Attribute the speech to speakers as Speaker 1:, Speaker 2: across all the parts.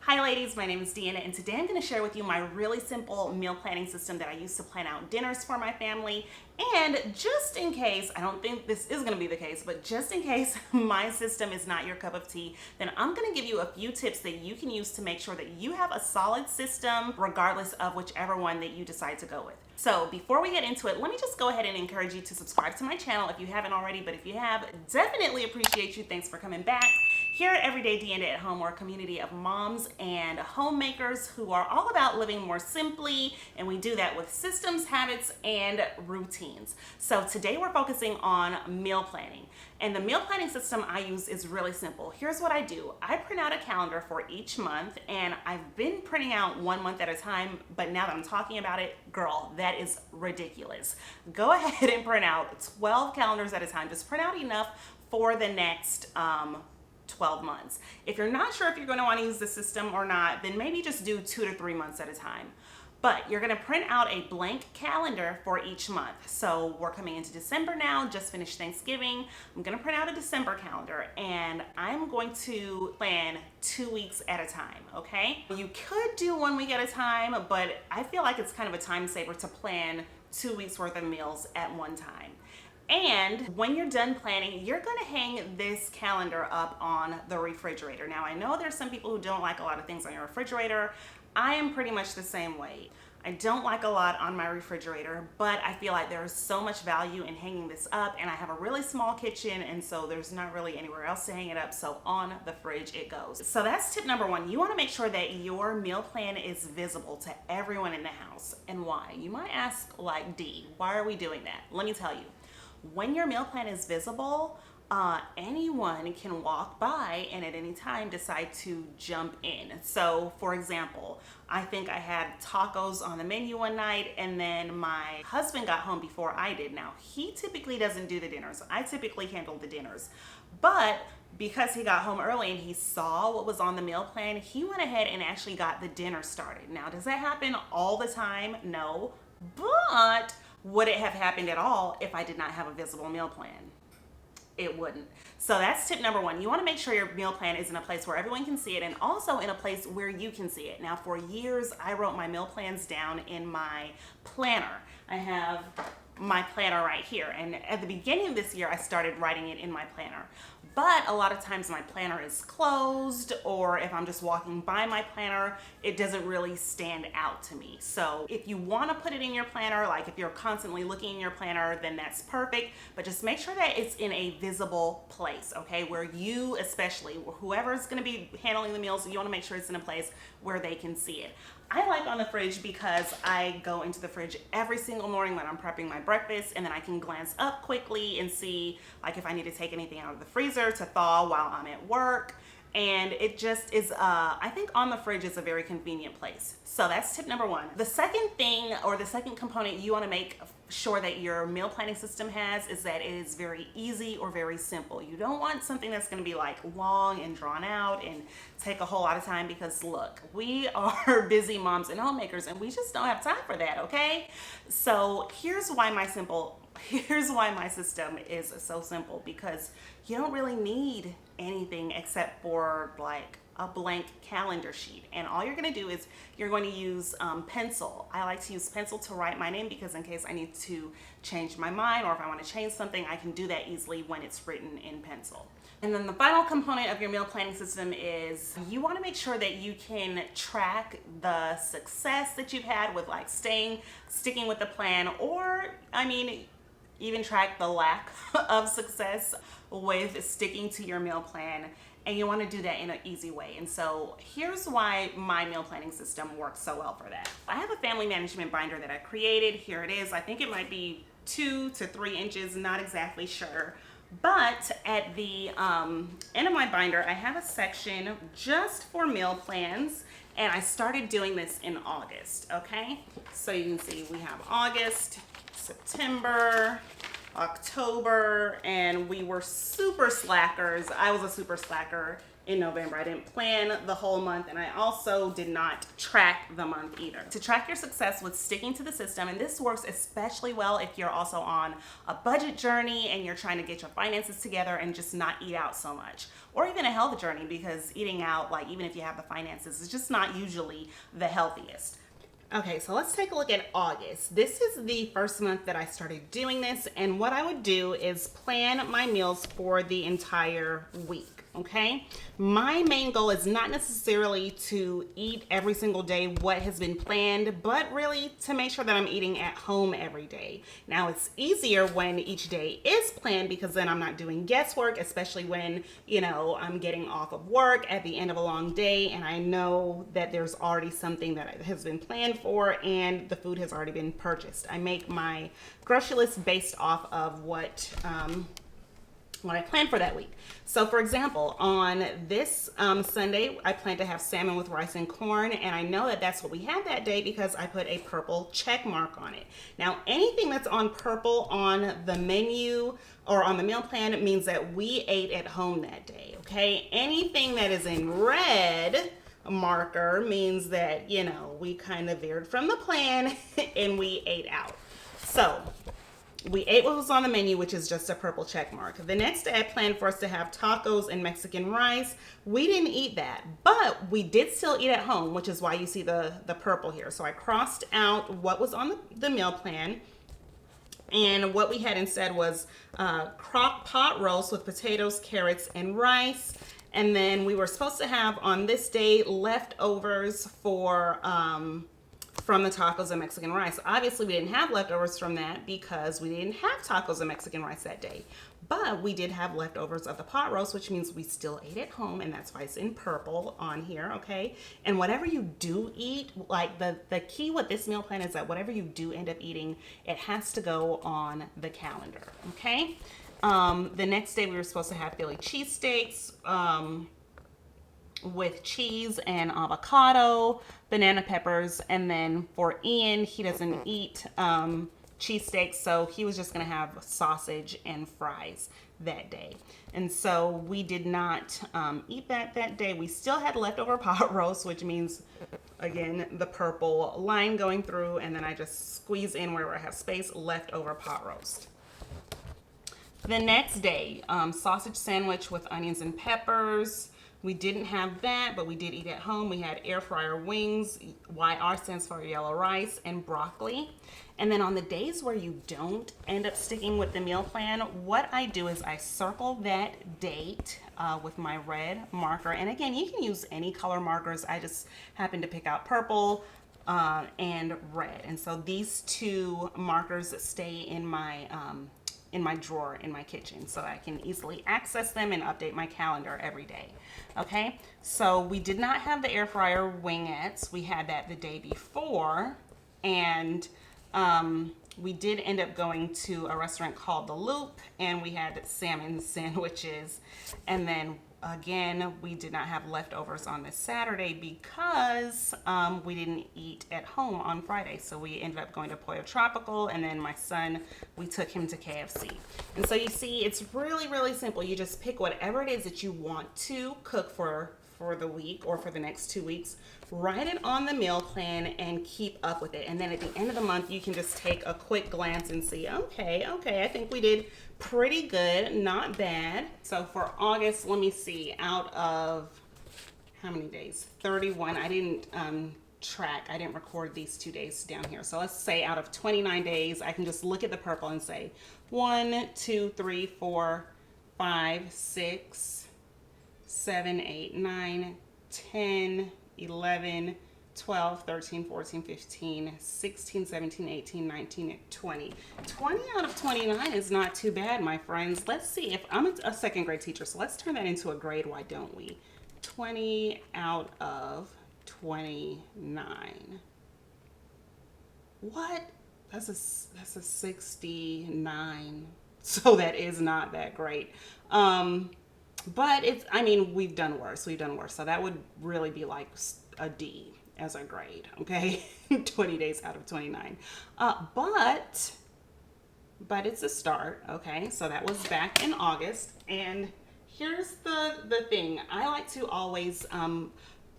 Speaker 1: Hi ladies, my name is Deanna and today I'm going to share with you my really simple meal planning system that I use to plan out dinners for my family. And just in case, I don't think this is going to be the case, but just in case my system is not your cup of tea, then I'm going to give you a few tips that you can use to make sure that you have a solid system regardless of whichever one that you decide to go with. So before we get into it, let me just go ahead and encourage you to subscribe to my channel if you haven't already, but if you have, definitely appreciate you. Thanks for coming back. Here at Everyday Deanna at Home, we're a community of moms and homemakers who are all about living more simply, and we do that with systems, habits, and routines. So today we're focusing on meal planning. And the meal planning system I use is really simple. Here's what I do. I print out a calendar for each month, and I've been printing out 1 month at a time, but now that I'm talking about it, girl, that is ridiculous. Go ahead and print out 12 calendars at a time. Just print out enough for the next 12 months. If you're not sure if you're going to want to use the system or not, then maybe just do 2 to 3 months at a time. But you're going to print out a blank calendar for each month. So we're coming into December now, just finished Thanksgiving. I'm going to print out a December calendar and I'm going to plan 2 weeks at a time, okay? You could do 1 week at a time, but I feel like it's kind of a time saver to plan 2 weeks worth of meals at one time. And when you're done planning, you're going to hang this calendar up on the refrigerator. Now, I know there's some people who don't like a lot of things on your refrigerator. I am pretty much the same way. I don't like a lot on my refrigerator, but I feel like there's so much value in hanging this up, and I have a really small kitchen, and so there's not really anywhere else to hang it up, so on the fridge it goes. So that's tip number one. You want to make sure that your meal plan is visible to everyone in the house. And why? You might ask, like, Dee, why are we doing that? Let me tell you. When your meal plan is visible, anyone can walk by and at any time decide to jump in. So for example, I think I had tacos on the menu one night and then my husband got home before I did. Now, he typically doesn't do the dinners. I typically handle the dinners. But because he got home early and he saw what was on the meal plan, he went ahead and actually got the dinner started. Now, does that happen all the time? No. But would it have happened at all if I did not have a visible meal plan? It wouldn't. So that's tip number one. You want to make sure your meal plan is in a place where everyone can see it and also in a place where you can see it. Now, for years, I wrote my meal plans down in my planner. I have my planner right here. And at the beginning of this year, I started writing it in my planner. But a lot of times my planner is closed, or if I'm just walking by my planner, it doesn't really stand out to me. So if you want to put it in your planner, like if you're constantly looking in your planner, then that's perfect. But just make sure that it's in a visible place, okay? Where you, especially, whoever's going to be handling the meals, you want to make sure it's in a place where they can see it. I like on the fridge because I go into the fridge every single morning when I'm prepping my breakfast, and then I can glance up quickly and see like if I need to take anything out of the freezer to thaw while I'm at work. And it just is, I think on the fridge is a very convenient place. So that's tip number one. The second thing, or the second component you want to make sure that your meal planning system has, is that it is very easy or very simple. You don't want something that's going to be like long and drawn out and take a whole lot of time, because look, we are busy moms and homemakers and we just don't have time for that, okay? So here's why my system is so simple, because you don't really need anything except for like a blank calendar sheet, and all you're going to do is you're going to use pencil. I like to use pencil to write my name, because in case I need to change my mind or if I want to change something, I can do that easily when it's written in pencil. And then the final component of your meal planning system is you want to make sure that you can track the success that you've had with like sticking with the plan, or I mean even track the lack of success with sticking to your meal plan. And you want to do that in an easy way. And so here's why my meal planning system works so well for that. I have a family management binder that I created. Here it is. I think it might be 2 to 3 inches, not exactly sure. But at the end of my binder, I have a section just for meal plans. And I started doing this in August, okay? So you can see we have August, September, October, and we were super slackers. I was a super slacker in November. I didn't plan the whole month, and I also did not track the month either. To track your success with sticking to the system, and this works especially well if you're also on a budget journey and you're trying to get your finances together and just not eat out so much. Or even a health journey, because eating out, like even if you have the finances, is just not usually the healthiest. Okay, so let's take a look at August. This is the first month that I started doing this, and what I would do is plan my meals for the entire week. Okay, my main goal is not necessarily to eat every single day what has been planned, but really to make sure that I'm eating at home every day. Now, it's easier when each day is planned, because then I'm not doing guesswork, especially when, you know, I'm getting off of work at the end of a long day and I know that there's already something that has been planned for and the food has already been purchased. I make my grocery list based off of what I plan for that week. So for example, on this Sunday, I plan to have salmon with rice and corn, and I know that that's what we had that day because I put a purple check mark on it. Now, anything that's on purple on the menu or on the meal plan means that we ate at home that day, okay? Anything that is in red marker means that, you know, we kind of veered from the plan and we ate out. So we ate what was on the menu, which is just a purple check mark. The next day I planned for us to have tacos and Mexican rice. We didn't eat that, but we did still eat at home, which is why you see the purple here. So I crossed out what was on the meal plan, and what we had instead was crock pot roast with potatoes, carrots, and rice. And then we were supposed to have on this day leftovers for from the tacos and Mexican rice. Obviously, we didn't have leftovers from that because we didn't have tacos and Mexican rice that day. But we did have leftovers of the pot roast, which means we still ate at home, and that's why it's in purple on here, okay? And whatever you do eat, like the key with this meal plan is that whatever you do end up eating, it has to go on the calendar, okay? The next day we were supposed to have Philly cheesesteaks, with cheese and avocado, banana peppers, and then for Ian, he doesn't eat cheesesteaks, so he was just gonna have sausage and fries that day. And so we did not eat that day. We still had leftover pot roast, which means, again, the purple line going through, and then I just squeeze in wherever I have space, leftover pot roast. The next day, sausage sandwich with onions and peppers. We didn't have that, but we did eat at home. We had air fryer wings, YR stands for yellow rice, and broccoli. And then on the days where you don't end up sticking with the meal plan, what I do is I circle that date with my red marker. And again, you can use any color markers. I just happen to pick out purple and red. And so these two markers stay in my drawer in my kitchen, so I can easily access them and update my calendar every day. Okay, so we did not have the air fryer wingettes. We had that the day before, and we did end up going to a restaurant called The Loop, and we had salmon sandwiches. And then again, we did not have leftovers on this Saturday because we didn't eat at home on Friday. So we ended up going to Pollo Tropical, and then my son, we took him to KFC. And so you see, it's really, really simple. You just pick whatever it is that you want to cook for the week or for the next 2 weeks, write it on the meal plan and keep up with it. And then at the end of the month, you can just take a quick glance and see, okay, I think we did pretty good, not bad. So for August, let me see, out of how many days? 31. I didn't track, I didn't record these 2 days down here. So let's say out of 29 days, I can just look at the purple and say 1, 2, 3, 4, 5, 6, 7, 8, 9, 10, 11, 12, 13, 14, 15, 16, 17, 18, 19, 20. 20 out of 29 is not too bad, my friends. Let's see, if I'm a second grade teacher, so let's turn that into a grade, why don't we? 20 out of 29. What? That's a 69. So that is not that great. But it's, I mean, we've done worse. So that would really be like a D as a grade, okay? 20 days out of 29. But it's a start, okay? So that was back in August. And here's the thing. I like to always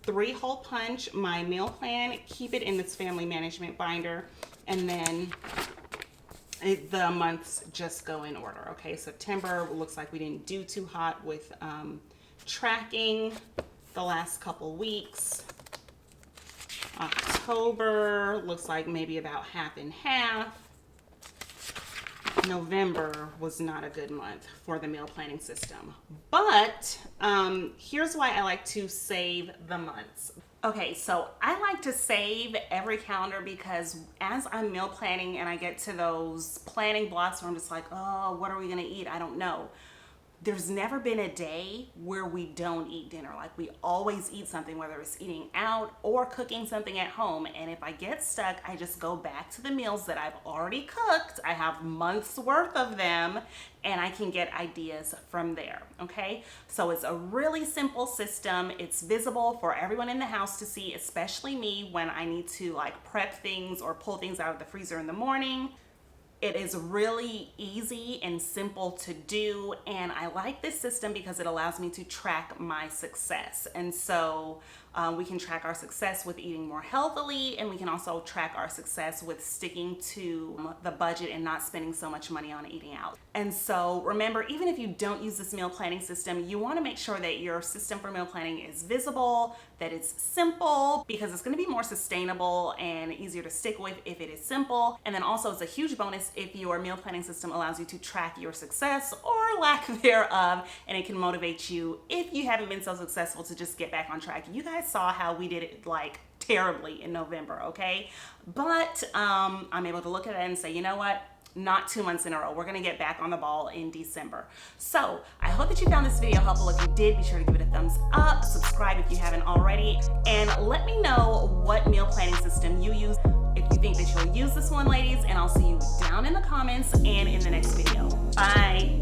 Speaker 1: 3-hole punch my meal plan, keep it in this family management binder, and then the months just go in order. Okay, September looks like we didn't do too hot with tracking the last couple weeks. October looks like maybe about half and half. November was not a good month for the meal planning system. But here's why I like to save the months. Okay, so I like to save every calendar because as I'm meal planning and I get to those planning blocks where I'm just like, oh, what are we gonna eat? I don't know. There's never been a day where we don't eat dinner. Like, we always eat something, whether it's eating out or cooking something at home. And if I get stuck, I just go back to the meals that I've already cooked. I have months worth of them and I can get ideas from there, okay? So it's a really simple system. It's visible for everyone in the house to see, especially me when I need to like prep things or pull things out of the freezer in the morning. It is really easy and simple to do, and I like this system because it allows me to track my success. And so we can track our success with eating more healthily, and we can also track our success with sticking to the budget and not spending so much money on eating out. And so remember, even if you don't use this meal planning system, you want to make sure that your system for meal planning is visible, that it's simple, because it's going to be more sustainable and easier to stick with if it is simple. And then also it's a huge bonus if your meal planning system allows you to track your success or lack thereof, and it can motivate you if you haven't been so successful to just get back on track. You guys saw how we did it like terribly in November, okay? But I'm able to look at it and say, you know what? Not 2 months in a row. We're gonna get back on the ball in December. So I hope that you found this video helpful. If you did, be sure to give it a thumbs up, subscribe if you haven't already, and let me know what meal planning system you use, if you think that you'll use this one, ladies, and I'll see you down in the comments and in the next video. Bye.